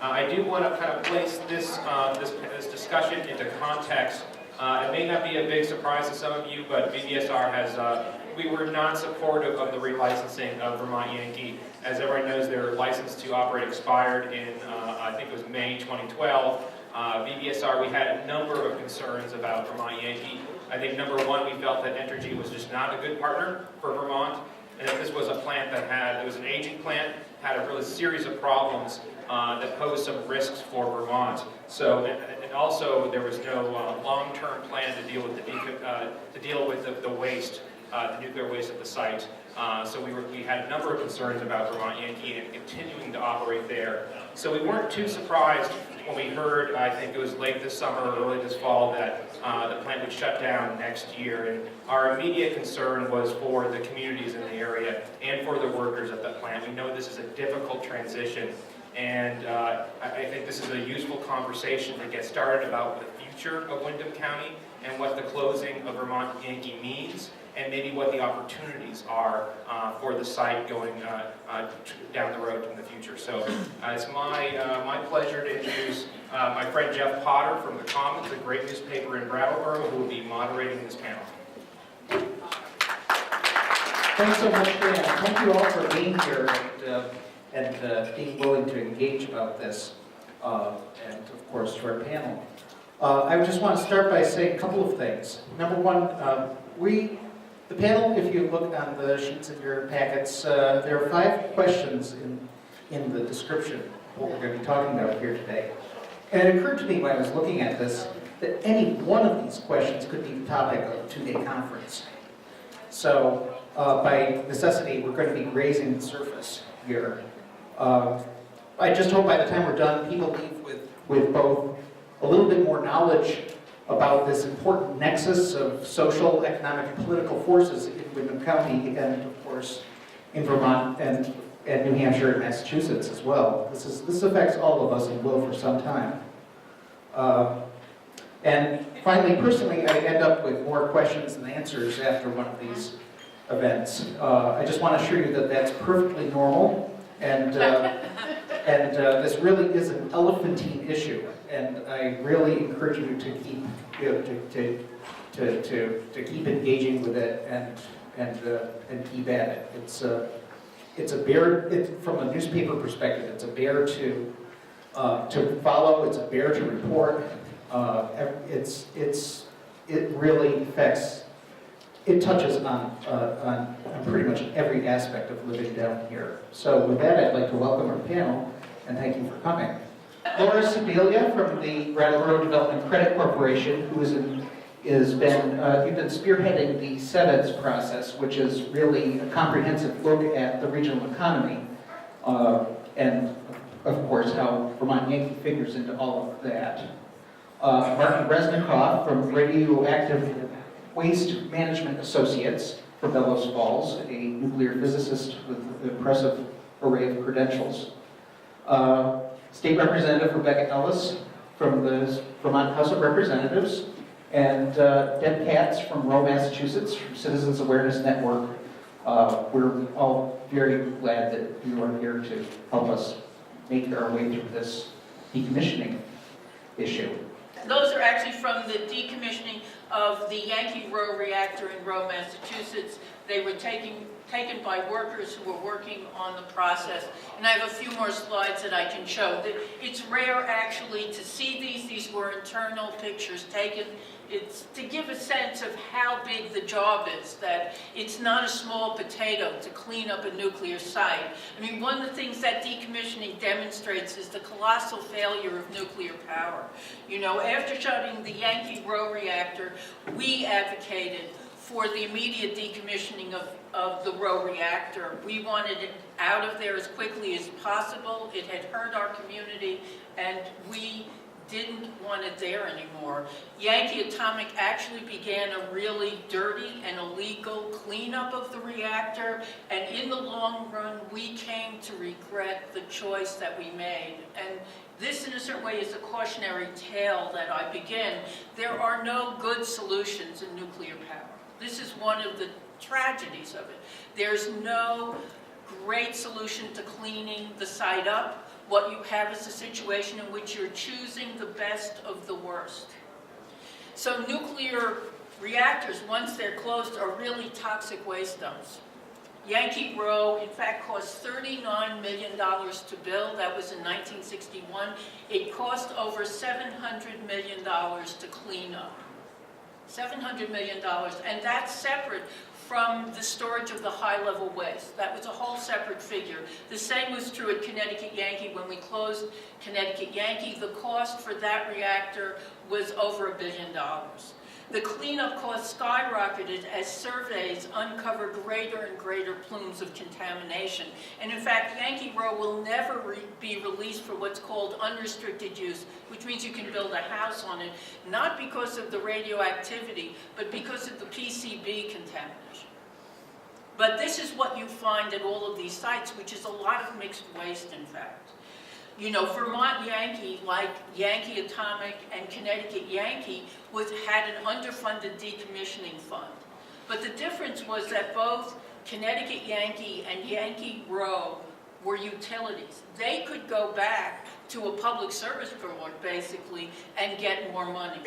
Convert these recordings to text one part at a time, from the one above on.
I do want to kind of place this discussion into context. It may not be a big surprise to some of you, but VBSR has, we were not supportive of the relicensing of Vermont Yankee. As everyone knows, their license to operate expired in, I think it was May 2012. VBSR, we had a number of concerns about Vermont Yankee. I think number one, we felt that Entergy was just not a good partner for Vermont, and that this was a plant that it was an aging plant, had a really series of problems that posed some risks for Vermont. So, and also there was no long-term plan to deal with the waste, the nuclear waste at the site. So we had a number of concerns about Vermont Yankee and continuing to operate there. So we weren't too surprised when we heard, I think it was late this summer or early this fall, that the plant would shut down next year. And our immediate concern was for the communities in the area and for the workers at the plant. We know this is a difficult transition, and I think this is a useful conversation to get started about the future of Windham County and what the closing of Vermont Yankee means, and maybe what the opportunities are for the site going down the road in the future. So it's my pleasure to introduce my friend Jeff Potter from the Commons, a great newspaper in Brattleboro, who will be moderating this panel. Thanks so much, Dan. Thank you all for being here and being willing to engage about this, and of course to our panel. I just want to start by saying a couple of things. Number one, the panel, if you look on the sheets in your packets, there are 5 questions in the description of what we're going to be talking about here today. And it occurred to me when I was looking at this that any one of these questions could be the topic of a 2-day conference. So by necessity, we're going to be raising the surface here. I just hope by the time we're done, people leave with both a little bit more knowledge about this important nexus of social, economic, and political forces in Windham County, and of course in Vermont and New Hampshire and Massachusetts as well. This affects all of us and will for some time. And finally, personally, I end up with more questions than answers after one of these events. I just want to assure you that that's perfectly normal, and this really is an elephantine issue. And I really encourage you to keep, to keep engaging with it and keep at it. It's a bear. From a newspaper perspective, it's a bear to follow. It's a bear to report. It really affects. It touches on pretty much every aspect of living down here. So with that, I'd like to welcome our panel and thank you for coming. Laura Sibilia from the Brattleboro Development Credit Corporation, who you've been spearheading the SEVEDS process, which is really a comprehensive look at the regional economy, and of course how Vermont Yankee figures into all of that. Martin Resnikoff from Radioactive Waste Management Associates from Bellows Falls, a nuclear physicist with an impressive array of credentials. State Representative Rebecca Ellis from the Vermont House of Representatives, and Deb Katz from Rowe, Massachusetts, from Citizens Awareness Network. We're all very glad that you are here to help us make our way through this decommissioning issue. Those are actually from the decommissioning of the Yankee Rowe reactor in Rowe, Massachusetts. They were taken by workers who were working on the process. And I have a few more slides that I can show. It's rare actually to see these. These were internal pictures taken. It's to give a sense of how big the job is, that it's not a small potato to clean up a nuclear site. I mean, one of the things that decommissioning demonstrates is the colossal failure of nuclear power. You know, after shutting the Yankee Rowe reactor, we advocated for the immediate decommissioning of the Rowe reactor. We wanted it out of there as quickly as possible. It had hurt our community, and we didn't want it there anymore. Yankee Atomic actually began a really dirty and illegal cleanup of the reactor, and in the long run, we came to regret the choice that we made. And this, in a certain way, is a cautionary tale that I begin. There are no good solutions in nuclear power. This is one of the tragedies of it. There's no great solution to cleaning the site up what you have is a situation in which you're choosing the best of the worst. So nuclear reactors, once they're closed, are really toxic waste dumps. Yankee Row, in fact, cost $39 million to build. That was in 1961. It cost over $700 million to clean up. $700 million, and that's separate from the storage of the high-level waste. That was a whole separate figure. The same was true at Connecticut Yankee. When we closed Connecticut Yankee, the cost for that reactor was over $1 billion. The cleanup cost skyrocketed as surveys uncovered greater and greater plumes of contamination. And in fact, Yankee Row will never be released for what's called unrestricted use, which means you can build a house on it, not because of the radioactivity, but because of the PCB contamination. But this is what you find at all of these sites, which is a lot of mixed waste, in fact. You know, Vermont Yankee, like Yankee Atomic and Connecticut Yankee, had an underfunded decommissioning fund. But the difference was that both Connecticut Yankee and Yankee Row were utilities. They could go back to a public service board, basically, and get more money.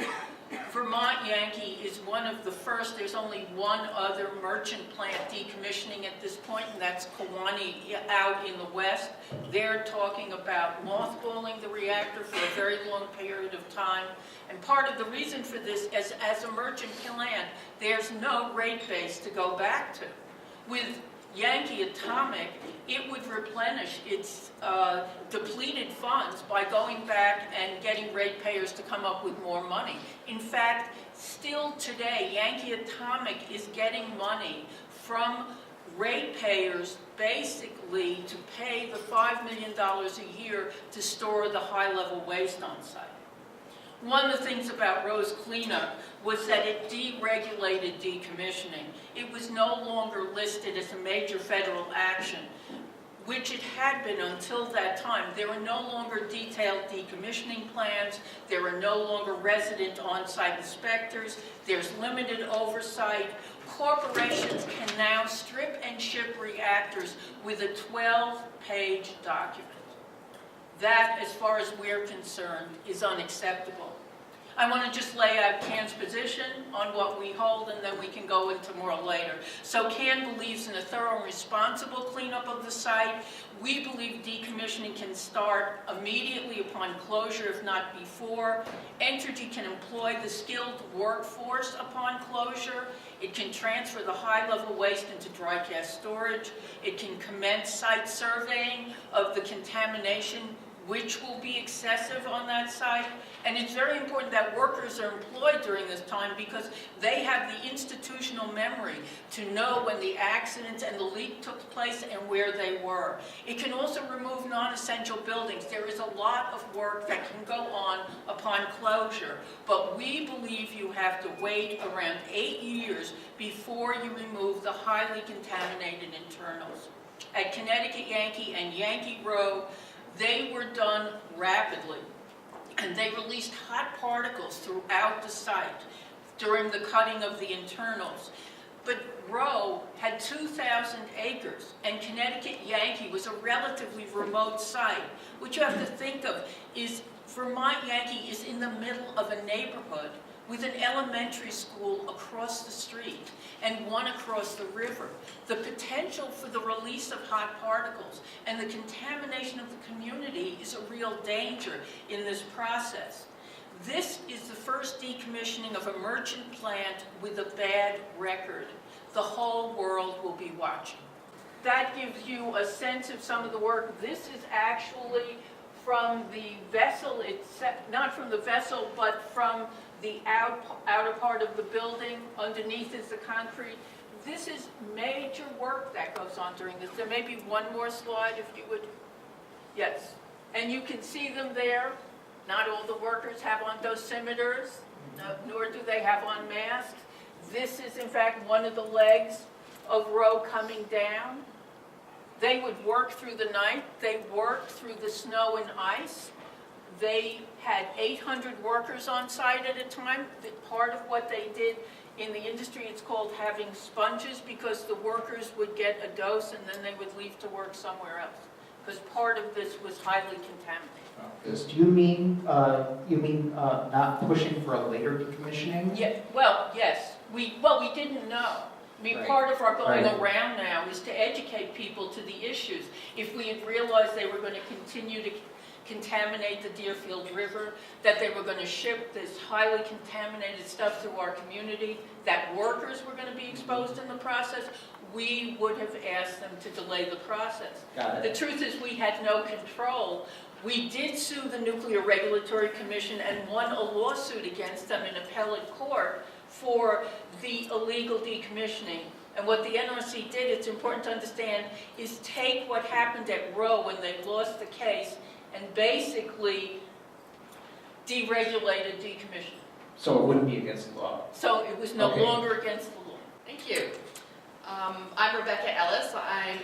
Vermont Yankee is one of the first. There's only one other merchant plant decommissioning at this point, and that's Kewanee out in the west. They're talking about mothballing the reactor for a very long period of time. And part of the reason for this is, as a merchant plant, there's no rate base to go back to. With Yankee Atomic, it would replenish its depleted funds by going back and getting ratepayers to come up with more money. In fact, still today, Yankee Atomic is getting money from ratepayers basically to pay the $5 million a year to store the high-level waste on site. One of the things about Row's cleanup was that it deregulated decommissioning. It was no longer listed as a major federal action, which it had been until that time. There are no longer detailed decommissioning plans. There are no longer resident on-site inspectors. There's limited oversight. Corporations can now strip and ship reactors with a 12-page document. That, as far as we're concerned, is unacceptable. I want to just lay out CAN's position on what we hold, and then we can go into more later. So CAN believes in a thorough and responsible cleanup of the site. We believe decommissioning can start immediately upon closure, if not before. Entergy can employ the skilled workforce upon closure. It can transfer the high-level waste into dry gas storage. It can commence site surveying of the contamination, which will be excessive on that site. And it's very important that workers are employed during this time because they have the institutional memory to know when the accident and the leak took place and where they were. It can also remove non-essential buildings. There is a lot of work that can go on upon closure, but we believe you have to wait around 8 years before you remove the highly contaminated internals. At Connecticut Yankee and Yankee Row, they were done rapidly, and they released hot particles throughout the site during the cutting of the internals. But Row had 2,000 acres, and Connecticut Yankee was a relatively remote site. What you have to think of is Vermont Yankee is in the middle of a neighborhood with an elementary school across the street and one across the river. The potential for the release of hot particles and the contamination of the community is a real danger in this process. This is the first decommissioning of a merchant plant with a bad record. The whole world will be watching. That gives you a sense of some of the work. This is actually from the vessel itself, not from the vessel, but from the outer part of the building. Underneath is the concrete. This is major work that goes on during this. There may be one more slide if you would. Yes. And you can see them there. Not all the workers have on dosimeters, nor do they have on masks. This is, in fact, one of the legs of Row coming down. They would work through the night. They worked through the snow and ice. They had 800 workers on site at a time. Part of what they did in the industry, it's called having sponges, because the workers would get a dose and then they would leave to work somewhere else. because part of this was highly contaminated. Do you mean, not pushing for a later decommissioning? Yeah, well, yes, we didn't know. I mean, Right. part of our going Right. around now is to educate people to the issues. If we had realized they were going to continue to contaminate the Deerfield River, that they were going to ship this highly contaminated stuff through our community, that workers were going to be exposed in the process, we would have asked them to delay the process. Got The it. truth is, we had no control. We did sue the Nuclear Regulatory Commission and won a lawsuit against them in appellate court for the illegal decommissioning. And what the NRC did, it's important to understand, is take what happened at Roe when they lost the case and basically deregulated decommissioning. So it wouldn't be against the law? So it was no Okay. longer against the law. Thank you. I'm Rebecca Ellis. I'm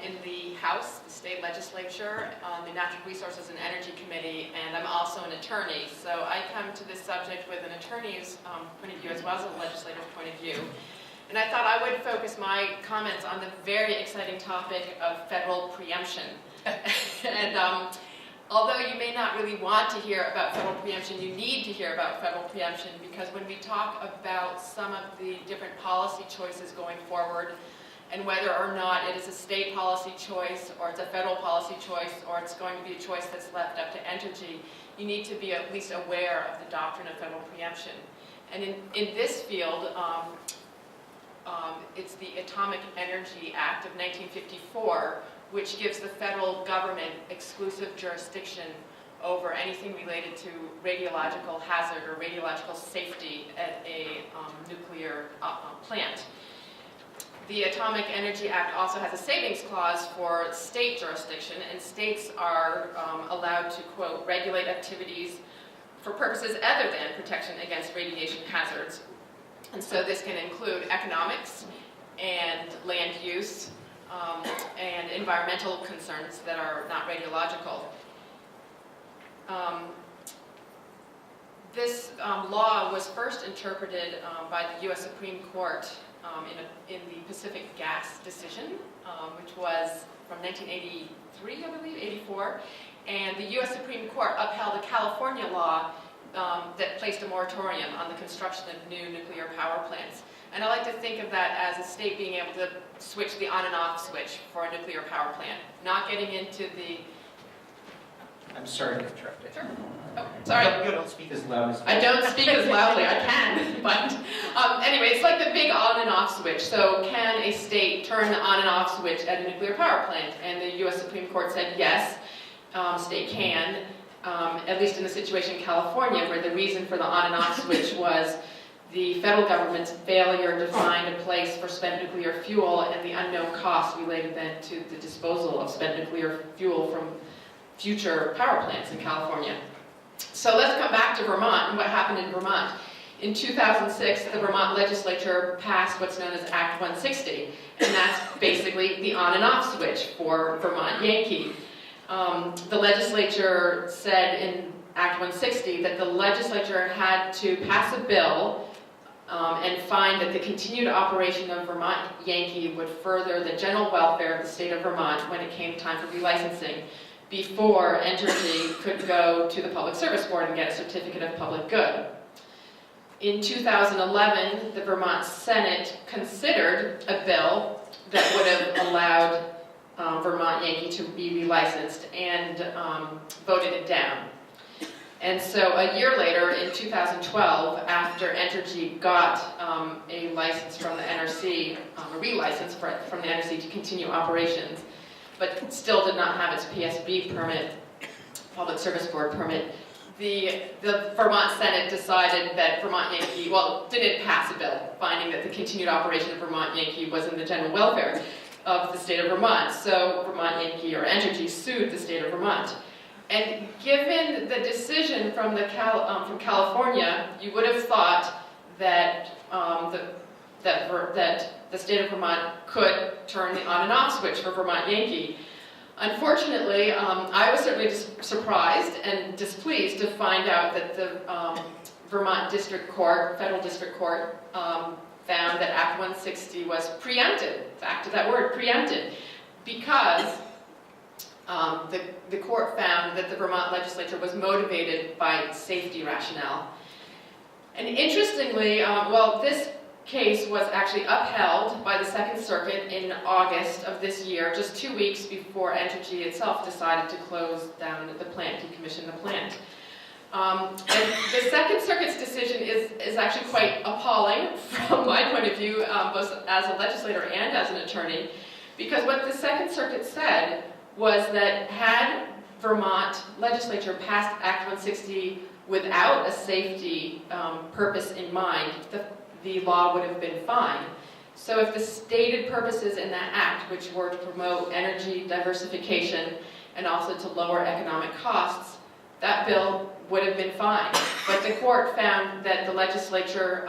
in the House, the state legislature, on the Natural Resources and Energy Committee, and I'm also an attorney. So I come to this subject with an attorney's point of view as well as a legislative point of view. And I thought I would focus my comments on the very exciting topic of federal preemption. And although you may not really want to hear about federal preemption, you need to hear about federal preemption, because when we talk about some of the different policy choices going forward, and whether or not it is a state policy choice, or it's a federal policy choice, or it's going to be a choice that's left up to Entergy, you need to be at least aware of the doctrine of federal preemption. And in this field, it's the Atomic Energy Act of 1954, which gives the federal government exclusive jurisdiction over anything related to radiological hazard or radiological safety at a nuclear plant. The Atomic Energy Act also has a savings clause for state jurisdiction, and states are allowed to, quote, regulate activities for purposes other than protection against radiation hazards. And so this can include economics and land use, and environmental concerns that are not radiological. This law was first interpreted by the U.S. Supreme Court in the Pacific Gas decision, which was from 1983, I believe, 84. And the U.S. Supreme Court upheld a California law that placed a moratorium on the construction of new nuclear power plants. And I like to think of that as a state being able to switch the on and off switch for a nuclear power plant, not getting into the... I'm sorry to interrupt you. Sure. Oh, sorry. You don't speak as loud as... I don't speak as loudly, I can, but anyway, it's like the big on and off switch. So can a state turn the on and off switch at a nuclear power plant? And the U.S. Supreme Court said yes, state can, at least in the situation in California, where the reason for the on and off switch was the federal government's failure to find a place for spent nuclear fuel and the unknown costs related then to the disposal of spent nuclear fuel from future power plants in California. So let's come back to Vermont and what happened in Vermont. In 2006, the Vermont legislature passed what's known as Act 160, and that's basically the on and off switch for Vermont Yankee. The legislature said in Act 160 that the legislature had to pass a bill and find that the continued operation of Vermont Yankee would further the general welfare of the state of Vermont when it came time for relicensing, before Entergy could go to the Public Service Board and get a certificate of public good. In 2011, the Vermont Senate considered a bill that would have allowed Vermont Yankee to be relicensed and voted it down. And so a year later, in 2012, after Entergy got a license from the NRC, a relicense from the NRC to continue operations, but still did not have its PSB permit, Public Service Board permit, the Vermont Senate decided that Vermont Yankee, well, didn't pass a bill finding that the continued operation of Vermont Yankee was in the general welfare of the state of Vermont. So Vermont Yankee, or Entergy, sued the state of Vermont. And given the decision from from California, you would have thought that that the state of Vermont could turn the on and off switch for Vermont Yankee. Unfortunately, I was certainly surprised and displeased to find out that the Vermont District Court, Federal District Court, found that Act 160 was preempted, back to that word, preempted, because The court found that the Vermont legislature was motivated by safety rationale. And interestingly, this case was actually upheld by the Second Circuit in August of this year, just 2 weeks before Entergy itself decided to close down the plant, decommission the plant. And the Second Circuit's decision is actually quite appalling from my point of view, both as a legislator and as an attorney, because what the Second Circuit said was that had Vermont legislature passed Act 160 without a safety purpose in mind, the law would have been fine. So if the stated purposes in that act, which were to promote energy diversification and also to lower economic costs, that bill would have been fine. But the court found that the legislature,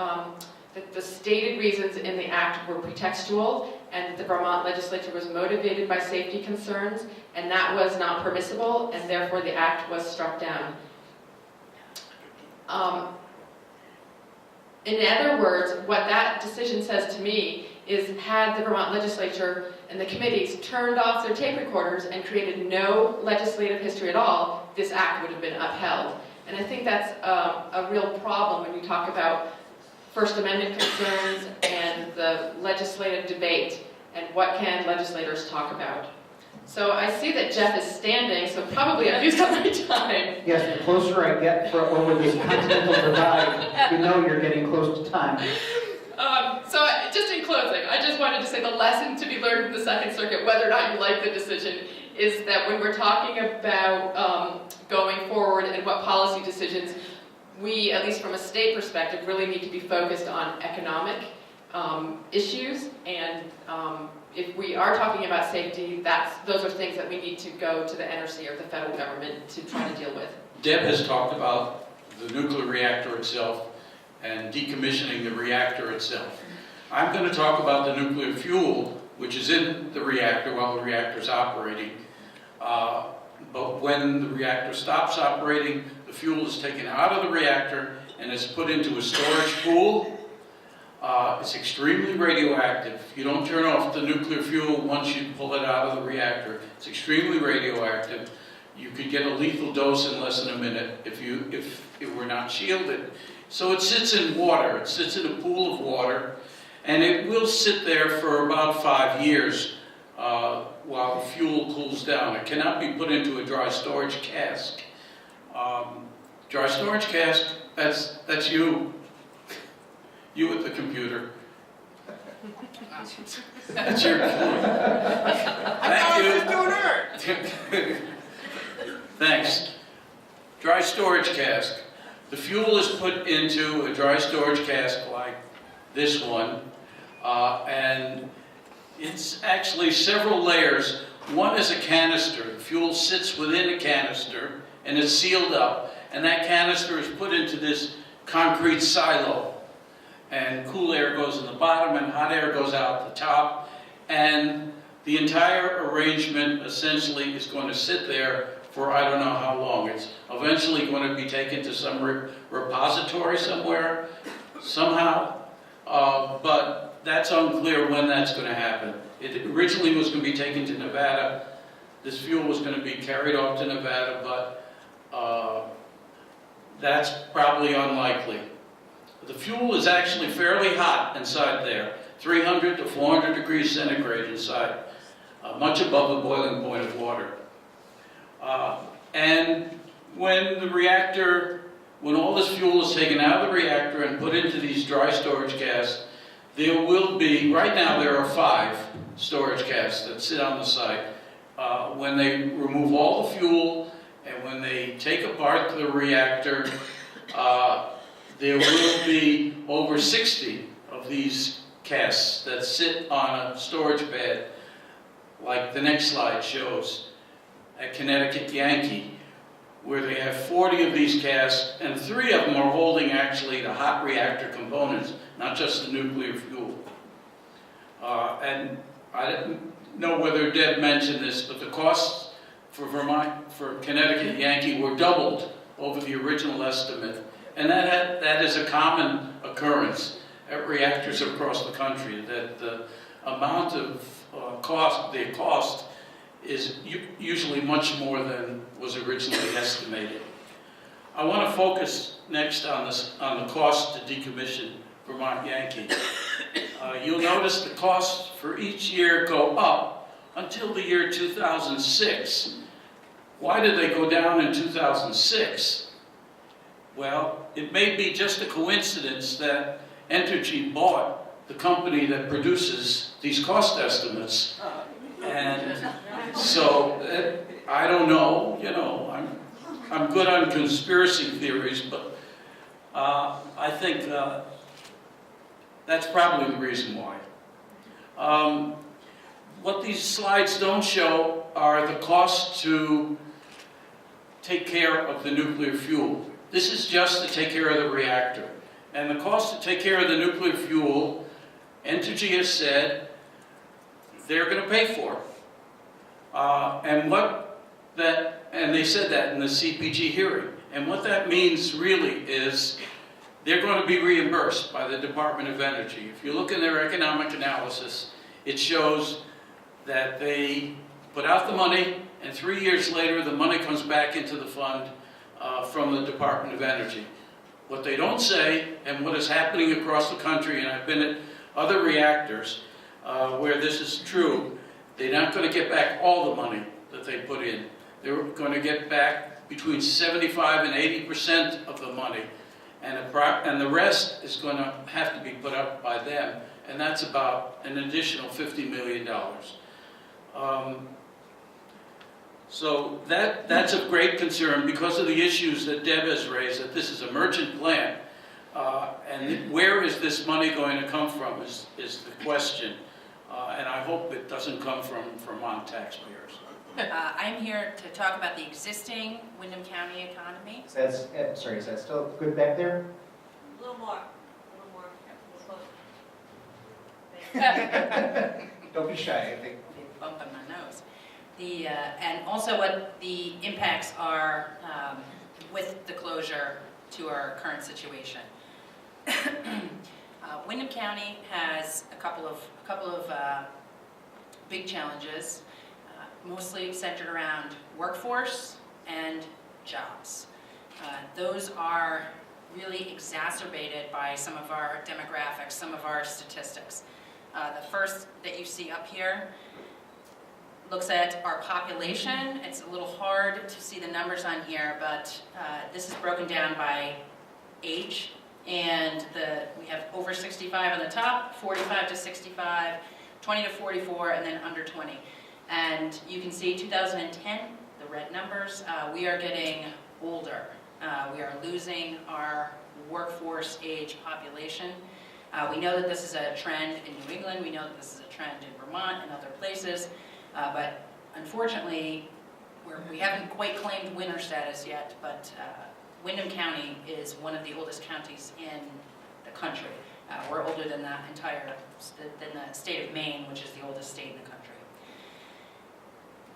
that the stated reasons in the act were pretextual, and that the Vermont legislature was motivated by safety concerns, and that was not permissible, and therefore the act was struck down. In other words, what that decision says to me is, had the Vermont legislature and the committees turned off their tape recorders and created no legislative history at all, this act would have been upheld. And I think that's a real problem when you talk about First Amendment concerns and the legislative debate and what can legislators talk about. So I see that Jeff is standing, so probably I've used up my time. Yes, the closer I get over this continental divide, you know you're getting close to time. So just in closing, I just wanted to say the lesson to be learned from the Second Circuit, whether or not you like the decision, is that when we're talking about going forward and what policy decisions, we, at least from a state perspective, really need to be focused on economic issues, and if we are talking about safety, those are things that we need to go to the NRC or the federal government to try to deal with. Deb has talked about the nuclear reactor itself and decommissioning the reactor itself. I'm going to talk about the nuclear fuel, which is in the reactor while the reactor is operating. But when the reactor stops operating, the fuel is taken out of the reactor and is put into a storage pool. It's extremely radioactive. You don't turn off the nuclear fuel once you pull it out of the reactor. It's extremely radioactive. You could get a lethal dose in less than a minute if it were not shielded. So it sits in water. It sits in a pool of water, and it will sit there for about 5 years while the fuel cools down. It cannot be put into a dry storage cask. Dry storage cask, that's you. You with the computer. That's your point. Thank you. Thanks. Dry storage cask. The fuel is put into a dry storage cask like this one, and it's actually several layers. One is a canister. The fuel sits within a canister, and it's sealed up, and that canister is put into this concrete silo. And cool air goes in the bottom and hot air goes out the top, and the entire arrangement essentially is going to sit there for I don't know how long. It's eventually going to be taken to some repository somewhere, somehow, but that's unclear when that's going to happen. It originally was going to be taken to Nevada. This fuel was going to be carried off to Nevada, but that's probably unlikely. The fuel is actually fairly hot inside there, 300 to 400 degrees centigrade inside, much above the boiling point of water. And when all this fuel is taken out of the reactor and put into these dry storage casks, there will be, right now there are 5 storage casks that sit on the site. When they remove all the fuel and when they take apart the reactor, there will be over 60 of these casks that sit on a storage bed, like the next slide shows, at Connecticut Yankee, where they have 40 of these casks, and 3 of them are holding actually the hot reactor components, not just the nuclear fuel. And I didn't know whether Deb mentioned this, but the costs for Connecticut Yankee were doubled over the original estimate. And that is a common occurrence at reactors across the country, that the amount of cost is usually much more than was originally estimated. I want to focus next on the cost to decommission Vermont Yankee. You'll notice the costs for each year go up until the year 2006. Why did they go down in 2006? Well, it may be just a coincidence that Entergy bought the company that produces these cost estimates. And so, I don't know, you know, I'm good on conspiracy theories, but I think that's probably the reason why. What these slides don't show are the costs to take care of the nuclear fuel. This is just to take care of the reactor. And the cost to take care of the nuclear fuel, Entergy has said they're going to pay for. And they said that in the CPG hearing. And what that means really is they're going to be reimbursed by the Department of Energy. If you look in their economic analysis, it shows that they put out the money, and 3 years later, the money comes back into the fund from the Department of Energy. What they don't say, and what is happening across the country, and I've been at other reactors where this is true, they're not going to get back all the money that they put in. They're going to get back between 75 and 80% of the money, and the rest is going to have to be put up by them, and that's about an additional $50 million. So that's of great concern because of the issues that Deb has raised, that this is a merchant plant, and where is this money going to come from is the question, and I hope it doesn't come from Vermont taxpayers. I'm here to talk about the existing Windham County economy. Is that still good back there? A little more. Closer. Don't be shy, I think. Big bump on my nose. And also what the impacts are with the closure to our current situation. Windham County has a couple of big challenges, mostly centered around workforce and jobs. Those are really exacerbated by some of our demographics, some of our statistics. The first that you see up here looks at our population. It's a little hard to see the numbers on here, but this is broken down by age, and we have over 65 on the top, 45 to 65, 20 to 44, and then under 20. And you can see 2010, the red numbers, we are getting older. We are losing our workforce age population. We know that this is a trend in New England. We know that this is a trend in Vermont and other places. But unfortunately, we haven't quite claimed winner status yet, but Windham County is one of the oldest counties in the country. We're older than the state of Maine, which is the oldest state in the country.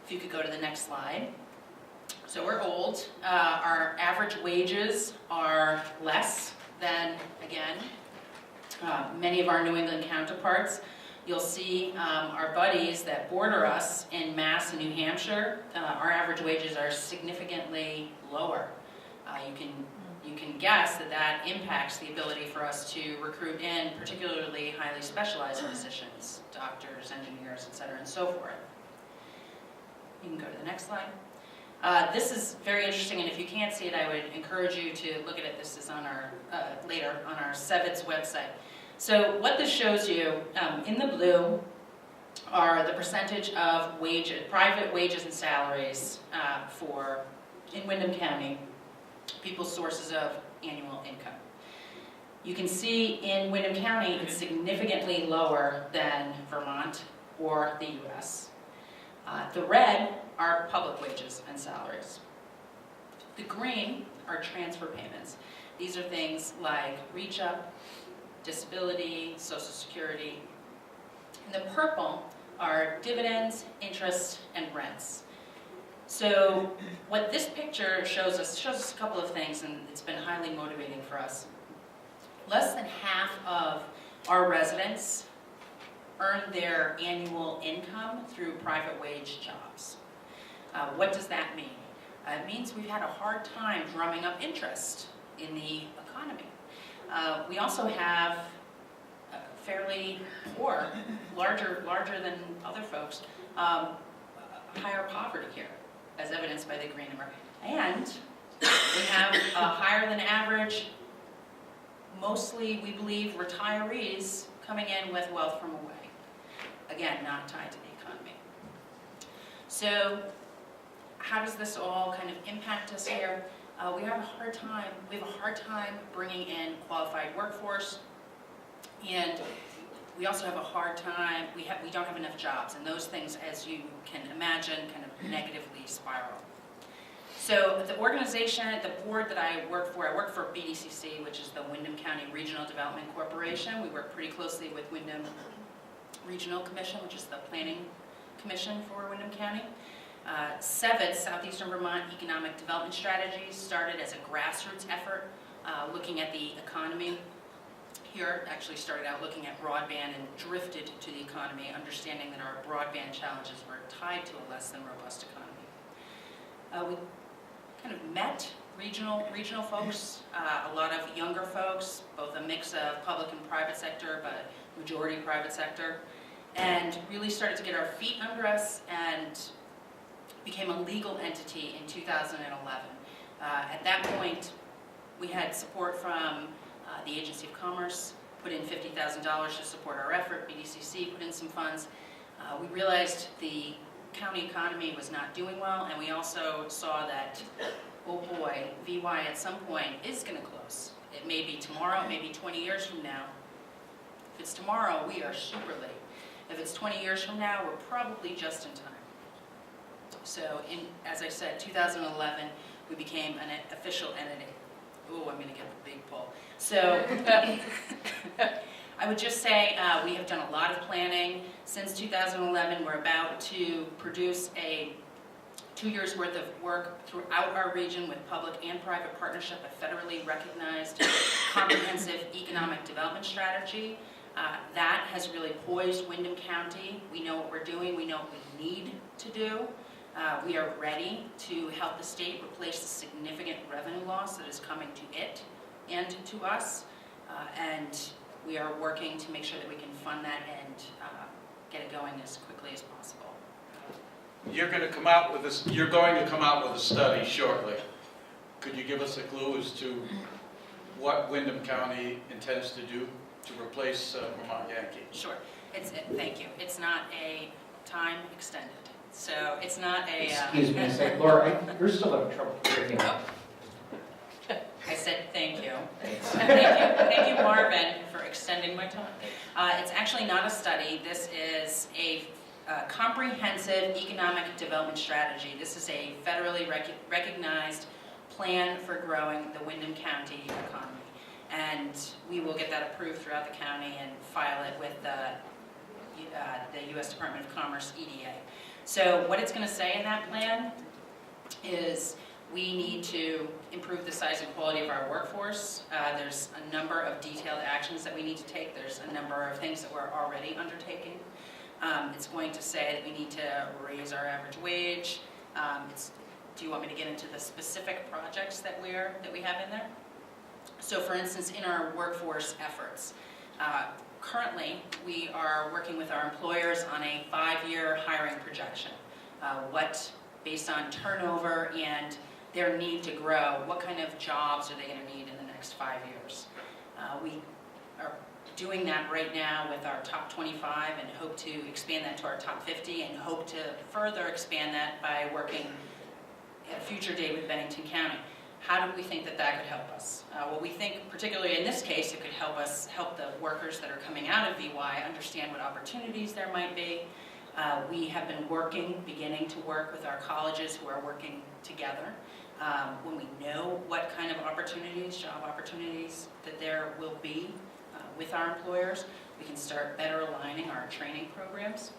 If you could go to the next slide. So we're old. Our average wages are less than, again, many of our New England counterparts. You'll see our buddies that border us in Mass and New Hampshire, our average wages are significantly lower. You can guess that impacts the ability for us to recruit in particularly highly specialized positions, doctors, engineers, et cetera, and so forth. You can go to the next slide. This is very interesting, and if you can't see it, I would encourage you to look at it. This is on our later on our SEVID's website. So what this shows you, in the blue, are the percentage of private wages and salaries in Windham County, people's sources of annual income. You can see in Windham County, it's significantly lower than Vermont or the U.S. The red are public wages and salaries. The green are transfer payments. These are things like Reach Up, disability, Social Security. And the purple are dividends, interest, and rents. So what this picture shows us a couple of things, and it's been highly motivating for us. Less than half of our residents earn their annual income through private wage jobs. What does that mean? It means we've had a hard time drumming up interest in the economy. We also have fairly poor, larger than other folks, higher poverty here, as evidenced by the green number. And we have a higher than average, mostly, we believe, retirees coming in with wealth from away. Again, not tied to the economy. So how does this all kind of impact us here? We have a hard time bringing in qualified workforce, and we also have a hard time, we don't have enough jobs, and those things, as you can imagine, kind of negatively spiral. So the organization, the board that I work for BDCC, which is the Windham County Regional Development Corporation. We work pretty closely with Windham Regional Commission, which is the planning commission for Windham County. SEVID, Southeastern Vermont Economic Development Strategies, started as a grassroots effort looking at the economy. Here, actually started out looking at broadband and drifted to the economy, understanding that our broadband challenges were tied to a less than robust economy. We kind of met regional folks, a lot of younger folks, both a mix of public and private sector, but majority private sector, and really started to get our feet under us and became a legal entity in 2011. At that point, we had support from the Agency of Commerce, put in $50,000 to support our effort. BDCC put in some funds. We realized the county economy was not doing well, and we also saw that, oh boy, VY at some point is going to close. It may be tomorrow, maybe 20 years from now. If it's tomorrow, we are super late. If it's 20 years from now, we're probably just in time. So, as I said, 2011, we became an official entity. Ooh, I'm going to get the big pull. So, I would just say we have done a lot of planning. Since 2011, we're about to produce a 2 years worth of work throughout our region with public and private partnership, a federally recognized comprehensive economic development strategy. That has really poised Windham County. We know what we're doing. We know what we need to do. We are ready to help the state replace the significant revenue loss that is coming to it and to us. And we are working to make sure that we can fund that and get it going as quickly as possible. You're going to come out with a study shortly. Could you give us a clue as to what Windham County intends to do to replace Vermont Yankee? Sure. Thank you. It's not a time extended. So it's not a... Excuse me a sec, Laura, you're still having trouble hearing me. I said thank you. Thanks. Thank you, Marvin, for extending my time. It's actually not a study. This is a comprehensive economic development strategy. This is a federally recognized plan for growing the Windham County economy. And we will get that approved throughout the county and file it with the U.S. Department of Commerce EDA. So what it's going to say in that plan is we need to improve the size and quality of our workforce. There's a number of detailed actions that we need to take. There's a number of things that we're already undertaking. It's going to say that we need to raise our average wage. Do you want me to get into the specific projects that we have in there? So for instance, in our workforce efforts, currently we are working with our employers on a 5-year hiring projection. Based on turnover and their need to grow, what kind of jobs are they going to need in the next 5 years? We are doing that right now with our top 25 and hope to expand that to our top 50 and hope to further expand that by working at a future date with Bennington County. How do we think that could help us? Well, we think, particularly in this case, it could help the workers that are coming out of VY understand what opportunities there might be. We have been beginning to work with our colleges who are working together. When we know what kind of opportunities, job opportunities, that there will be with our employers, we can start better aligning our training programs.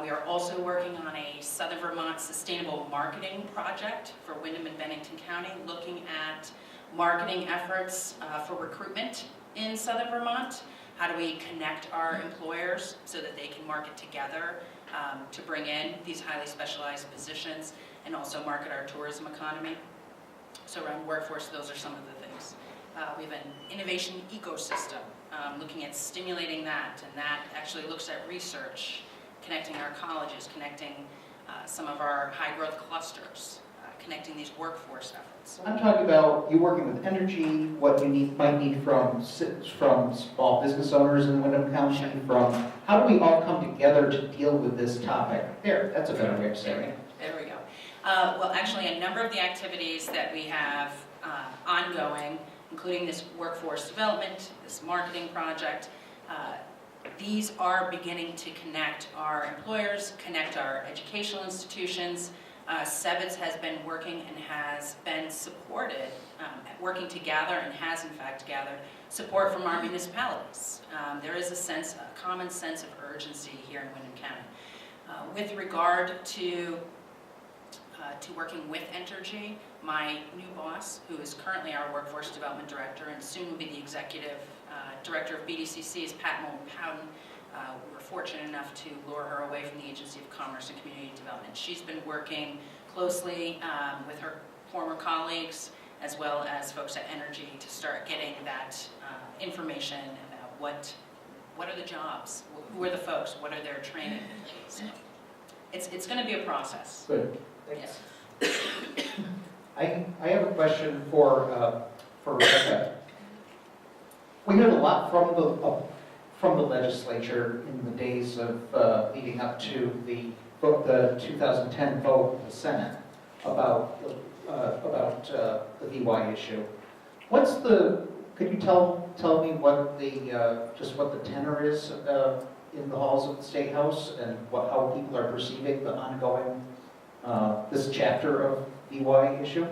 We are also working on a Southern Vermont Sustainable Marketing Project for Windham and Bennington County, looking at marketing efforts for recruitment in Southern Vermont. How do we connect our employers so that they can market together to bring in these highly specialized positions and also market our tourism economy? So around workforce, those are some of the things. We have an innovation ecosystem, looking at stimulating that, and that actually looks at research, connecting our colleges, connecting some of our high-growth clusters, connecting these workforce efforts. I'm talking about you working with energy, what you might need from small business owners in Wyndham County, from how do we all come together to deal with this topic? There, that's a better way of saying it. There we go. Well, actually, a number of the activities that we have ongoing, including this workforce development, this marketing project, these are beginning to connect our employers, connect our educational institutions. Sevitz has been working and has been supported, working to gather and has in fact gathered support from our municipalities. There is a common sense of urgency here in Wyndham County. With regard to working with Entergy, my new boss, who is currently our Workforce Development Director and soon will be the Executive Director of BDCC, is Pat Mullen-Powden. We were fortunate enough to lure her away from the Agency of Commerce and Community Development. She's been working closely with her former colleagues as well as folks at Entergy to start getting that information about what are the jobs, who are the folks, what are their training. So it's going to be a process. Good. Yes. I have a question for Rebecca. We heard a lot from the legislature in the days of leading up to the 2010 vote of the Senate about the VY issue. Could you tell me what the tenor is in the halls of the State House and how people are perceiving the ongoing this chapter of VY issue?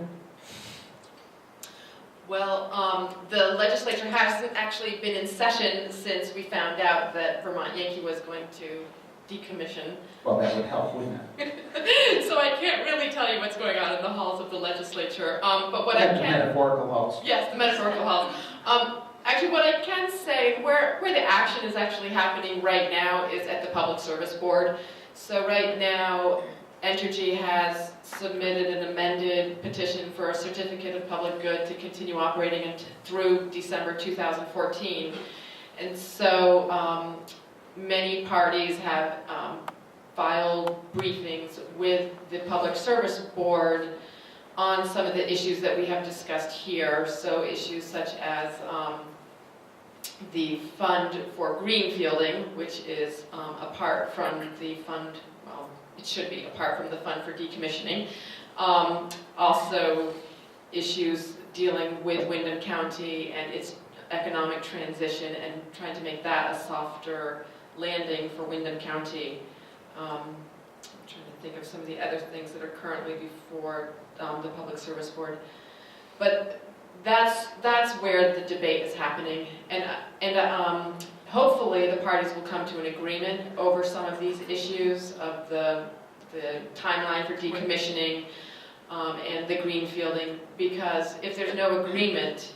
Well, the legislature hasn't actually been in session since we found out that Vermont Yankee was going to decommission. Well, that would help, wouldn't it? So I can't really tell you what's going on in the halls of the legislature. But what I And the can... metaphorical halls. Yes, the metaphorical halls. Actually, what I can say, where the action is actually happening right now is at the Public Service Board. So right now, Entergy has submitted an amended petition for a certificate of public good to continue operating through December 2014. And so many parties have filed briefings with the Public Service Board on some of the issues that we have discussed here. So issues such as the fund for greenfielding, which is apart from the fund, well, it should be apart from the fund for decommissioning. Also issues dealing with Wyndham County and its economic transition and trying to make that a softer landing for Wyndham County. I'm trying to think of some of the other things that are currently before the Public Service Board. But that's where the debate is happening. And hopefully the parties will come to an agreement over some of these issues of the timeline for decommissioning and the greenfielding, because if there's no agreement,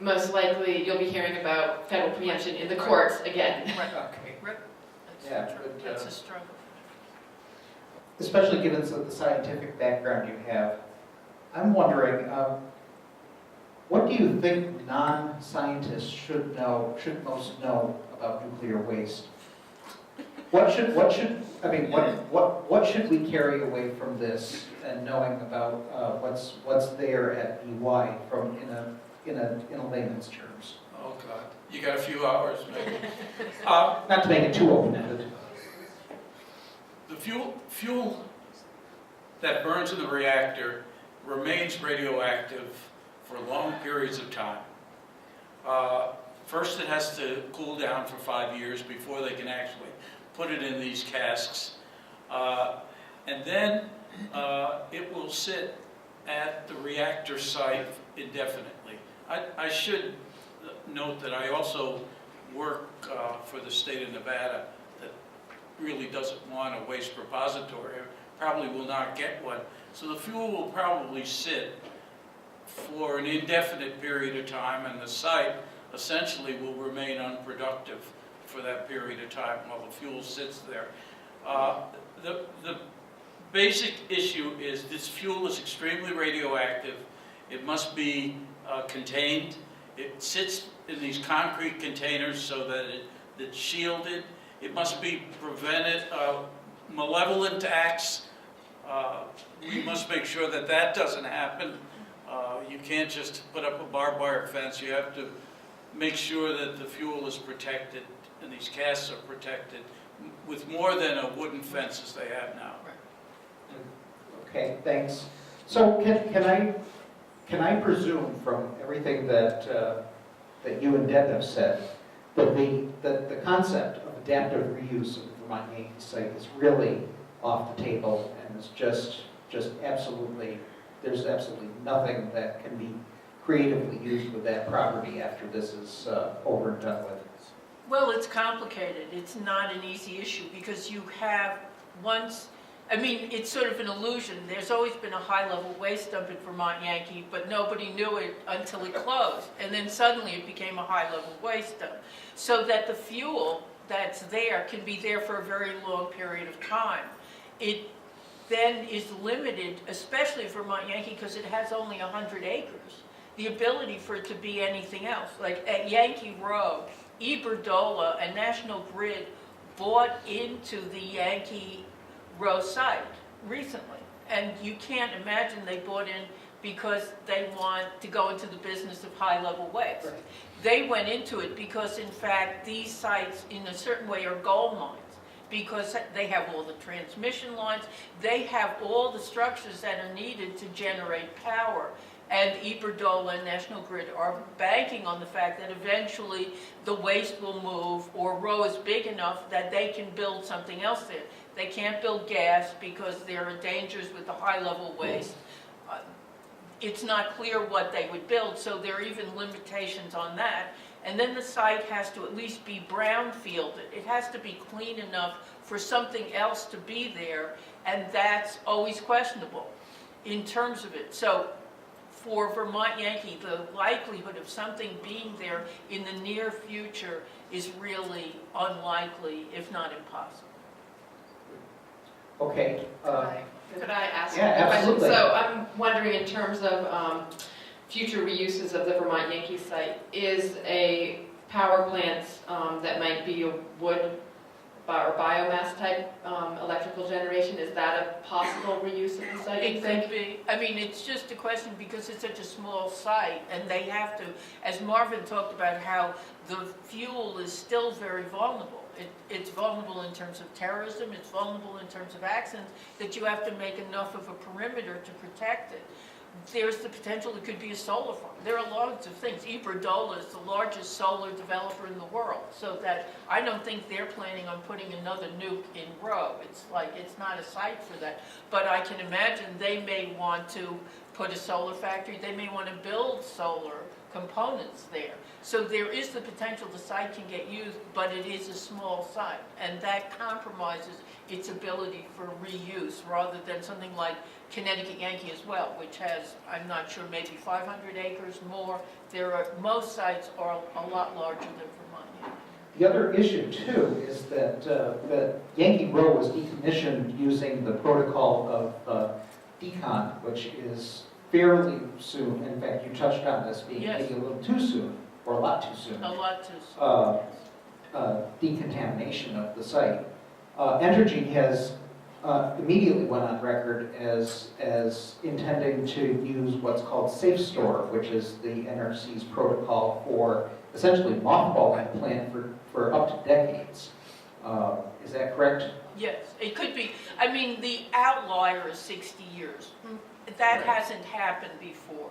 most likely you'll be hearing about federal preemption in the courts again. Right. Okay. That's Yeah, but, that's a struggle. especially given the scientific background you have, I'm wondering, what do you think non-scientists should most know about nuclear waste? What should we carry away from this and knowing about what's there at EY from in a layman's terms? Oh, God. You got a few hours, maybe. Not to make it too open-ended. The fuel that burns in the reactor remains radioactive for long periods of time. First, it has to cool down for 5 years before they can actually put it in these casks. And then it will sit at the reactor site indefinitely. I should note that I also work for the state of Nevada that really doesn't want a waste repository, probably will not get one. So the fuel will probably sit for an indefinite period of time, and the site essentially will remain unproductive for that period of time while the fuel sits there. The basic issue is this fuel is extremely radioactive. It must be contained. It sits in these concrete containers so that it's shielded. It must be prevented. Malevolent acts, we must make sure that that doesn't happen. You can't just put up a barbed wire fence. You have to make sure that the fuel is protected and these casks are protected with more than a wooden fence as they have now. Okay, thanks. So can I presume from everything that that you and Deb have said that the concept of adaptive reuse of the Vermont Yankee site is really off the table and is just absolutely, there's absolutely nothing that can be creatively used with that property after this is over and done with? Well, it's complicated. It's not an easy issue because you have once, I mean, it's sort of an illusion. There's always been a high-level waste dump at Vermont Yankee, but nobody knew it until it closed. And then suddenly it became a high-level waste dump. So that the fuel that's there can be there for a very long period of time. It then is limited, especially Vermont Yankee, because it has only 100 acres. The ability for it to be anything else. Like at Yankee Row, Iberdrola and National Grid bought into the Yankee Row site recently. And you can't imagine they bought in because they want to go into the business of high-level waste. Right. They went into it because, in fact, these sites, in a certain way, are gold mines because they have all the transmission lines, they have all the structures that are needed to generate power. And Iberdrola and National Grid are banking on the fact that eventually the waste will move or Row is big enough that they can build something else there. They can't build gas because there are dangers with the high-level waste. It's not clear what they would build, so there are even limitations on that. And then the site has to at least be brownfielded. It has to be clean enough for something else to be there, and that's always questionable in terms of it. So for Vermont Yankee, the likelihood of something being there in the near future is really unlikely, if not impossible. Okay. Could I ask Yeah, a question? absolutely. So I'm wondering in terms of future reuses of the Vermont Yankee site, is a power plant that might be a wood or biomass type electrical generation, is that a possible reuse of the site? It could be. I mean, it's just a question because it's such a small site, and they have to, as Marvin talked about, how the fuel is still very vulnerable. It's vulnerable in terms of terrorism, it's vulnerable in terms of accidents, that you have to make enough of a perimeter to protect it. There's the potential it could be a solar farm. There are lots of things. Iberdrola is the largest solar developer in the world, so that I don't think they're planning on putting another nuke in Row. It's like, it's not a site for that. But I can imagine they may want to put a solar factory, they may want to build solar components there. So there is the potential the site can get used, but it is a small site, and that compromises its ability for reuse rather than something like Connecticut Yankee as well, which has, I'm not sure, maybe 500 acres more. Most sites are a lot larger than Vermont Yankee. The other issue, too, is that Yankee Row was decommissioned using the protocol of decon, which is fairly soon. In fact, you touched on this being Yes. maybe a little too soon, or a lot too soon. A lot too soon. Decontamination of the site. Entergy has immediately went on record as intending to use what's called Safe Store, which is the NRC's protocol for essentially mothballing the plant for up to decades. Is that correct? Yes, it could be. I mean, the outlier is 60 years. That hasn't happened before.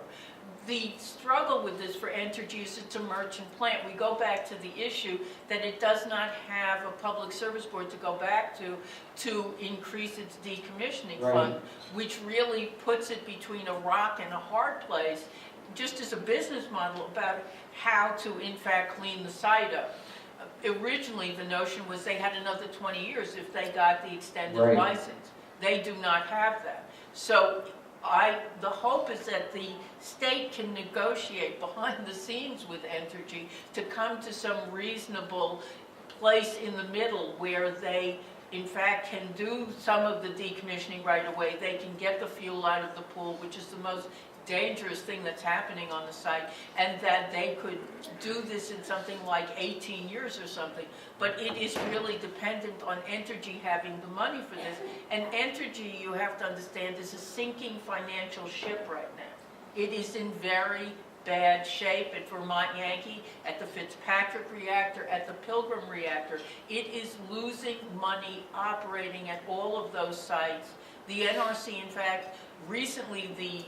The struggle with this for Entergy is it's a merchant plant. We go back to the issue that it does not have a public service board to go back to increase its decommissioning fund, which really puts it between a rock and a hard place, just as a business model about how to, in fact, clean the site up. Originally, the notion was they had another 20 years if they got the extended license. They do not have that. So the hope is that the state can negotiate behind the scenes with Entergy to come to some reasonable place in the middle where they, in fact, can do some of the decommissioning right away. They can get the fuel out of the pool, which is the most dangerous thing that's happening on the site, and that they could do this in something like 18 years or something. But it is really dependent on Entergy having the money for this. And Entergy, you have to understand, is a sinking financial ship right now. It is in very bad shape at Vermont Yankee, at the Fitzpatrick reactor, at the Pilgrim reactor. It is losing money operating at all of those sites. The NRC, in fact, recently the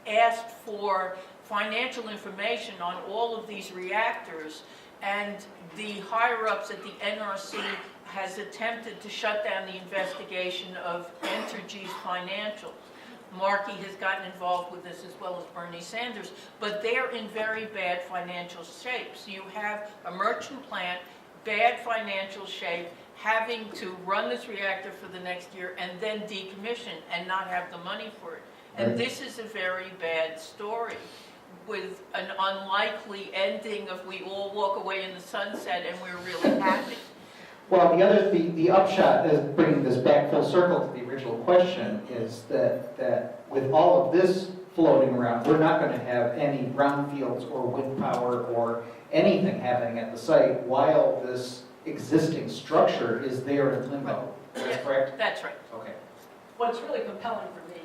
asked for financial information on all of these reactors, and the higher-ups at the NRC has attempted to shut down the investigation of Entergy's financials. Markey has gotten involved with this as well as Bernie Sanders, but they're in very bad financial shape. So you have a merchant plant, bad financial shape, having to run this reactor for the next year and then decommission and not have the money for it. And this is a very bad story with an unlikely ending of we all walk away in the sunset and we're really happy. Well, the upshot is bringing this back full circle to the original question is that with all of this floating around, we're not going to have any brownfields or wind power or anything happening at the site while this existing structure is there in limbo. Is that correct? That's right. Okay. What's really compelling for me,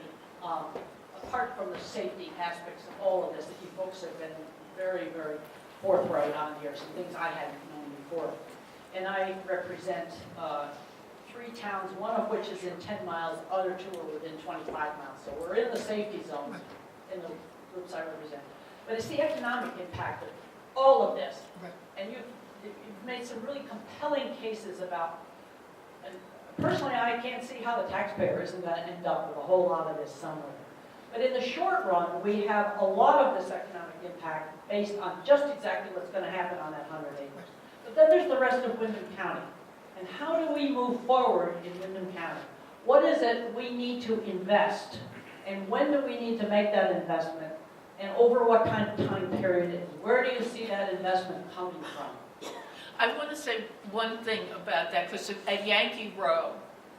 apart from the safety aspects of all of this, that you folks have been very, very forthright on here, some things I hadn't known before. And I represent 3 towns, one of which is in 10 miles, other 2 are within 25 miles. So we're in the safety zones in the groups I represent. But it's the economic impact of all of this. Right. And you've made some really compelling cases about, and personally I can't see how the taxpayer isn't going to end up with a whole lot of this somewhere. But in the short run, we have a lot of this economic impact based on just exactly what's going to happen on that 100 acres. But then there's the rest of Windham County. And how do we move forward in Windham County? What is it we need to invest? And when do we need to make that investment? And over what kind of time period? Where do you see that investment coming from? I want to say one thing about that, because at Yankee Row,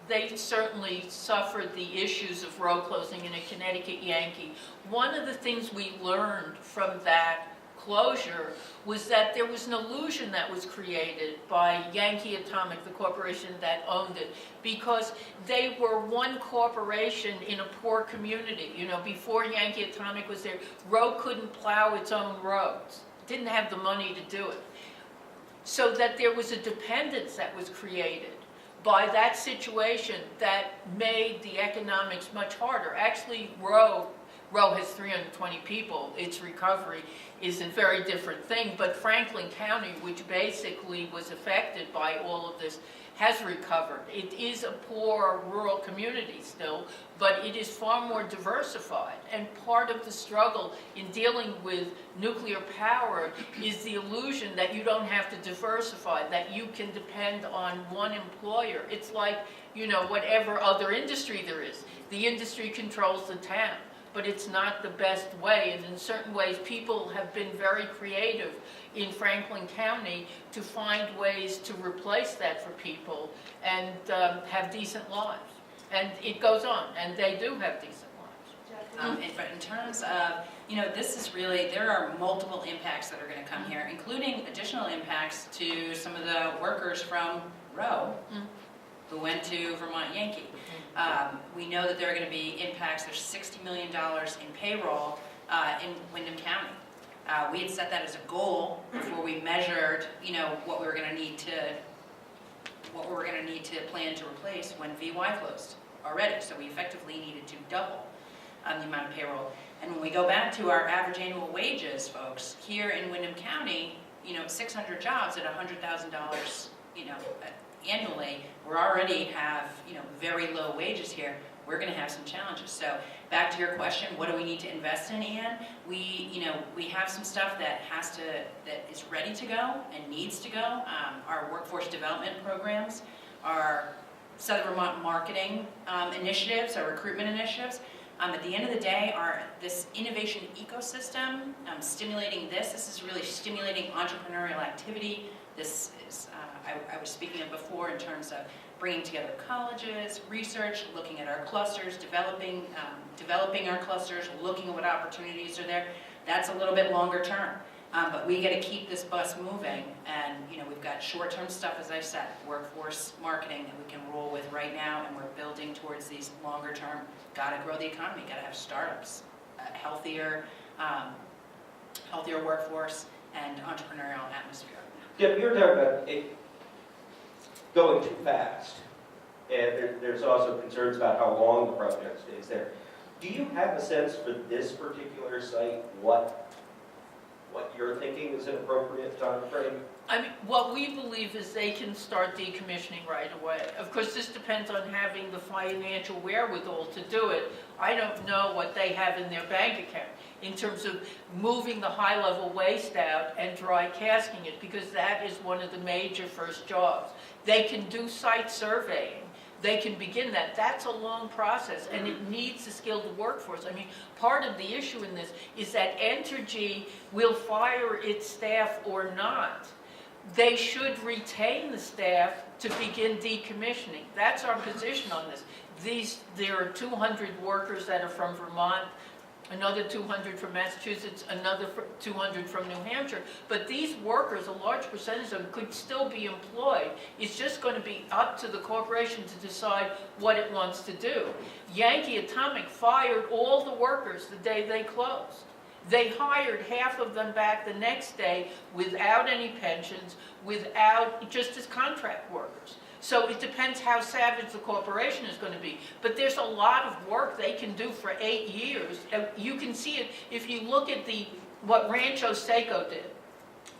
they certainly suffered the issues of row closing in a Connecticut Yankee. One of the things we learned from that closure was that there was an illusion that was created by Yankee Atomic, the corporation that owned it, because they were one corporation in a poor community. You know, before Yankee Atomic was there, Row couldn't plow its own roads, didn't have the money to do it. So that there was a dependence that was created by that situation that made the economics much harder. Actually, Row has 320 people. Its recovery is a very different thing, but Franklin County, which basically was affected by all of this, has recovered. It is a poor rural community still, but it is far more diversified. And part of the struggle in dealing with nuclear power is the illusion that you don't have to diversify, that you can depend on one employer. It's like, you know, whatever other industry there is. The industry controls the town, but it's not the best way. And in certain ways, people have been very creative in Franklin County to find ways to replace that for people and have decent lives. And it goes on, and they do have decent lives. In terms of, you know, this is really, there are multiple impacts that are going to come here, including additional impacts to some of the workers from Row who went to Vermont Yankee. We know that there are going to be impacts. There's $60 million in payroll in Windham County. We had set that as a goal before we measured, you know, what we were going to need to plan to replace when VY closed already. So we effectively needed to double the amount of payroll. And when we go back to our average annual wages, folks, here in Windham County, you know, 600 jobs at $100,000, you know, annually, we already have, you know, very low wages here. We're going to have some challenges. So back to your question, what do we need to invest in, Ann? We have some stuff that is ready to go and needs to go. Our workforce development programs are Southern Vermont marketing initiatives or recruitment initiatives. At the end of the day, this innovation ecosystem, stimulating this is really stimulating entrepreneurial activity. This is, I was speaking of before in terms of bringing together colleges, research, looking at our clusters, developing our clusters, looking at what opportunities are there. That's a little bit longer term. But we got to keep this bus moving, and we've got short-term stuff, as I said, workforce marketing that we can roll with right now, and we're building towards these longer-term. Got to grow the economy, got to have startups, healthier workforce, and entrepreneurial atmosphere. Deb, you're talking about it going too fast, and there's also concerns about how long the project stays there. Do you have a sense for this particular site what you're thinking is an appropriate time frame? I mean, what we believe is they can start decommissioning right away. Of course, this depends on having the financial wherewithal to do it. I don't know what they have in their bank account in terms of moving the high-level waste out and dry casking it, because that is one of the major first jobs. They can do site surveying. They can begin that. That's a long process, and it needs a skilled workforce. I mean, part of the issue in this is that Entergy will fire its staff or not. They should retain the staff to begin decommissioning. That's our position on this. There are 200 workers that are from Vermont, another 200 from Massachusetts, another 200 from New Hampshire. But these workers, a large percentage of them, could still be employed. It's just going to be up to the corporation to decide what it wants to do. Yankee Atomic fired all the workers the day they closed. They hired half of them back the next day without any pensions, just as contract workers. So it depends how savage the corporation is going to be. But there's a lot of work they can do for 8 years. You can see it if you look at what Rancho Seco did.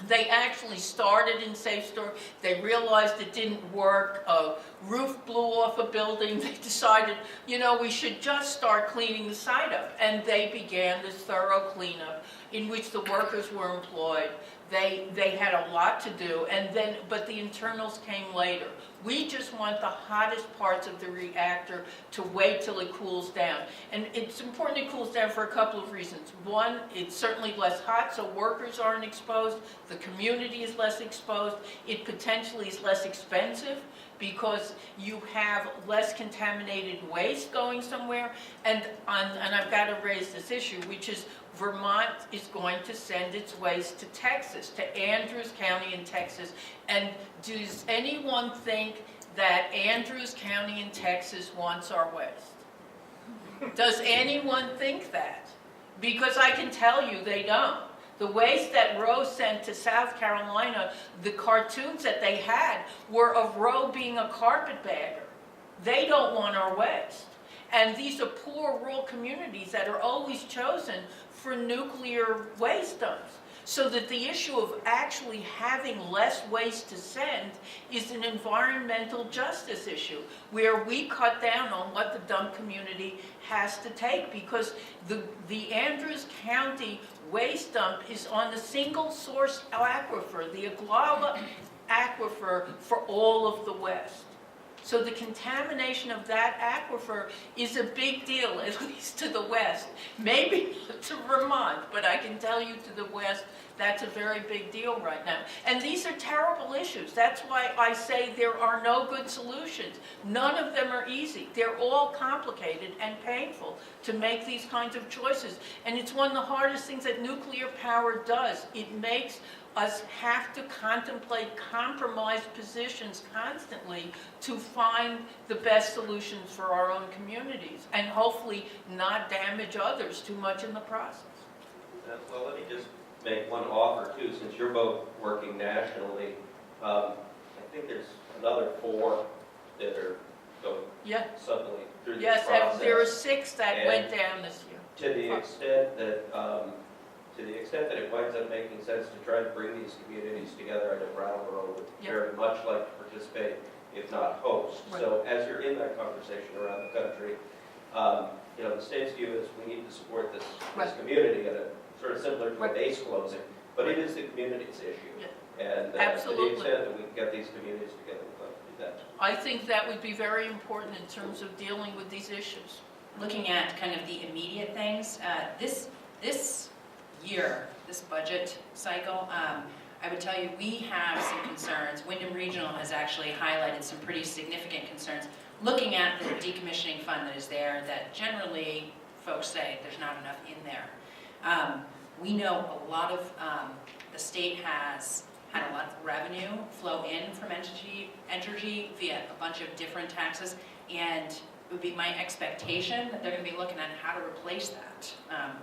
They actually started in safe store. They realized it didn't work. A roof blew off a building. They decided, we should just start cleaning the site up. And they began this thorough cleanup in which the workers were employed. They had a lot to do, but the internals came later. We just want the hottest parts of the reactor to wait till it cools down. And it's important it cools down for a couple of reasons. One, it's certainly less hot, so workers aren't exposed. The community is less exposed. It potentially is less expensive because you have less contaminated waste going somewhere. And I've got to raise this issue, which is Vermont is going to send its waste to Texas, to Andrews County in Texas. And does anyone think that Andrews County in Texas wants our waste? Does anyone think that? Because I can tell you they don't. The waste that Roe sent to South Carolina, the cartoons that they had were of Roe being a carpetbagger. They don't want our waste. And these are poor rural communities that are always chosen for nuclear waste dumps. So that the issue of actually having less waste to send is an environmental justice issue, where we cut down on what the dump community has to take, because the Andrews County waste dump is on the single source aquifer, the Oglala aquifer for all of the West. So the contamination of that aquifer is a big deal, at least to the West. Maybe to Vermont, but I can tell you to the West, that's a very big deal right now. And these are terrible issues. That's why I say there are no good solutions. None of them are easy. They're all complicated and painful to make these kinds of choices. And it's one of the hardest things that nuclear power does. It makes us have to contemplate compromised positions constantly to find the best solutions for our own communities, and hopefully not damage others too much in the process. Well, let me just make one offer too, since you're both working nationally. I think there's another 4 that are going suddenly through this process. Yes, there are 6 that went down this year. To the extent that it winds up making sense to try to bring these communities together, I know Brattleboro would very much like to participate, if not host. Right. So as you're in that conversation around the country, the state's view is we need to support this community at a sort of similar to a base closing, but it is the community's issue. Yeah. And to Absolutely. the extent that we can get these communities together, we'd like to do then? I think that would be very important in terms of dealing with these issues. Looking at kind of the immediate things, this year, this budget cycle, I would tell you we have some concerns. Wyndham Regional has actually highlighted some pretty significant concerns looking at the decommissioning fund that is there, that generally folks say there's not enough in there. We know a lot of, the state has had a lot of revenue flow in from Entergy via a bunch of different taxes, and it would be my expectation that they're going to be looking at how to replace that.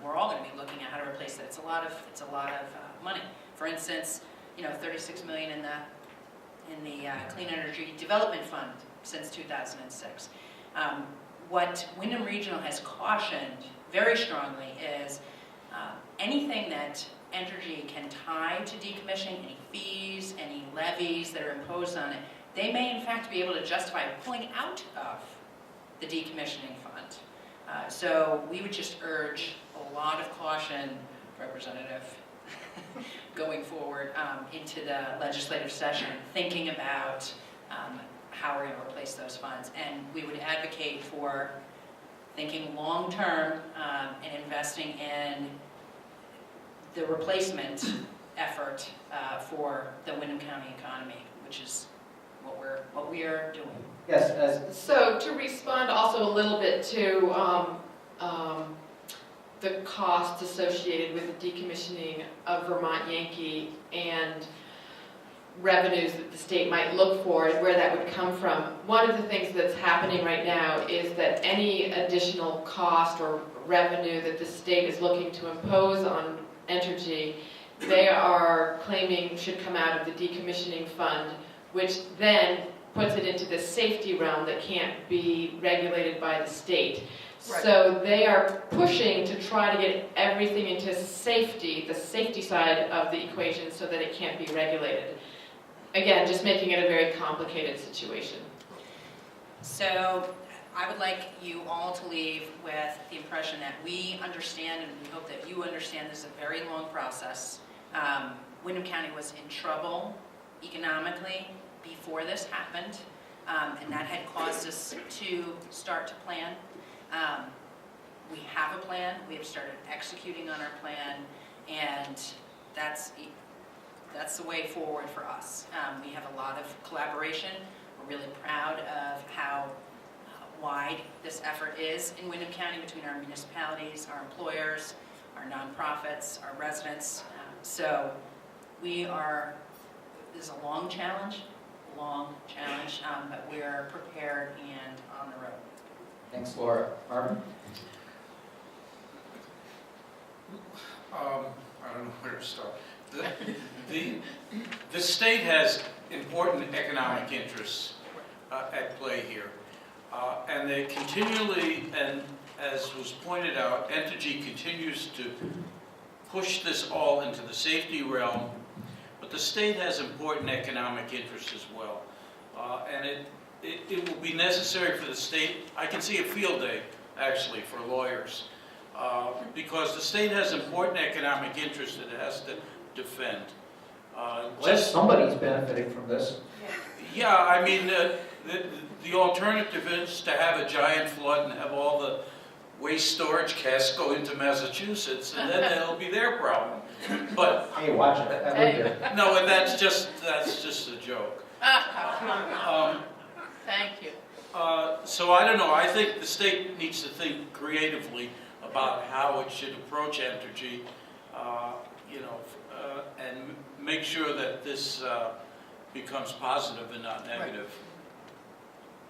We're all going to be looking at how to replace that. It's a lot of money. For instance, you know, $36 million in the Clean Energy Development Fund since 2006. What Wyndham Regional has cautioned very strongly is anything that Entergy can tie to decommissioning, any fees, any levies that are imposed on it, they may in fact be able to justify pulling out of the decommissioning fund. So we would just urge a lot of caution, Representative, going forward into the legislative session, thinking about how we're going to replace those funds. And we would advocate for thinking long-term and investing in the replacement effort for the Wyndham County economy, which is what we are doing. Yes, So to respond also a little bit to the cost associated with the decommissioning of Vermont Yankee and revenues that the state might look for and where that would come from. One of the things that's happening right now is that any additional cost or revenue that the state is looking to impose on Entergy, they are claiming should come out of the decommissioning fund, which then puts it into the safety realm that can't be regulated by the state. Right. So they are pushing to try to get everything into safety, the safety side of the equation, so that it can't be regulated. Again, just making it a very complicated situation. So I would like you all to leave with the impression that we understand, and we hope that you understand, this is a very long process. Wyndham County was in trouble economically before this happened, and that had caused us to start to plan. We have a plan, we have started executing on our plan, and that's the way forward for us. We have a lot of collaboration. We're really proud of how wide this effort is in Wyndham County between our municipalities, our employers, our nonprofits, our residents. So this is a long challenge, but we're prepared and on the road. thanks, Laura. Marvin? I don't know where to start. The state has important economic interests at play here. And they continually, and as was pointed out, Entergy continues to push this all into the safety realm, but the state has important economic interests as well. And it will be necessary for the state, I can see a field day, actually, for lawyers, because the state has important economic interests that it has to defend. Somebody's benefiting from this. Yeah, I mean, the alternative is to have a giant flood and have all the waste storage casks go into Massachusetts, and then that'll be their problem. But Hey, watch it, I live here. no, and that's just a joke. Thank you. So I don't know. I think the state needs to think creatively about how it should approach Entergy, and make sure that this becomes positive and not negative.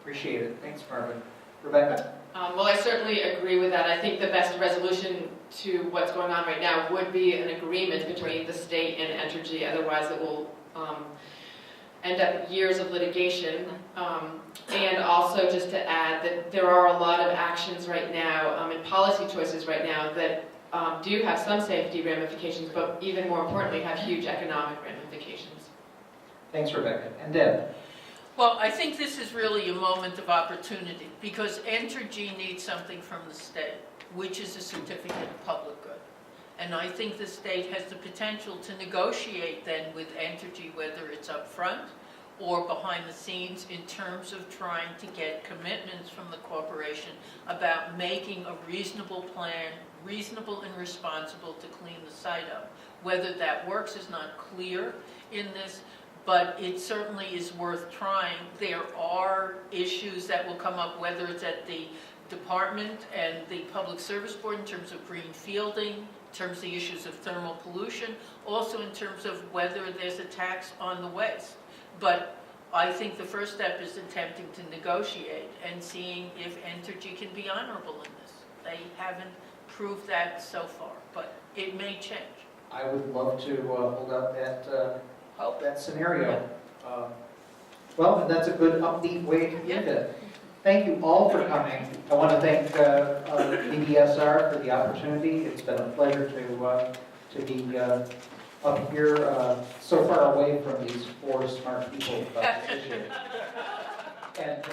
Appreciate it, thanks, Marvin. Rebecca? Well, I certainly agree with that. I think the best resolution to what's going on right now would be an agreement between the state and Entergy. Otherwise, it will end up years of litigation. And also, just to add that there are a lot of actions right now and policy choices right now that do have some safety ramifications, but even more importantly, have huge economic ramifications. Thanks, Rebecca. And Deb? Well, I think this is really a moment of opportunity, because Entergy needs something from the state, which is a certificate of public good. And I think the state has the potential to negotiate then with Entergy, whether it's up front or behind the scenes in terms of trying to get commitments from the corporation about making a reasonable plan, reasonable and responsible to clean the site up. Whether that works is not clear in this, but it certainly is worth trying. There are issues that will come up, whether it's at the department and the Public Service Board in terms of green fielding, in terms of the issues of thermal pollution, also in terms of whether there's a tax on the waste. But I think the first step is attempting to negotiate and seeing if Entergy can be honorable in this. They haven't proved that so far, but it may change. I would love to hold out that scenario. Well, and that's a good upbeat way to end it. Thank you all for coming. I want to thank VBSR for the opportunity. It's been a pleasure to be up here so far away from these four smart people about this issue. And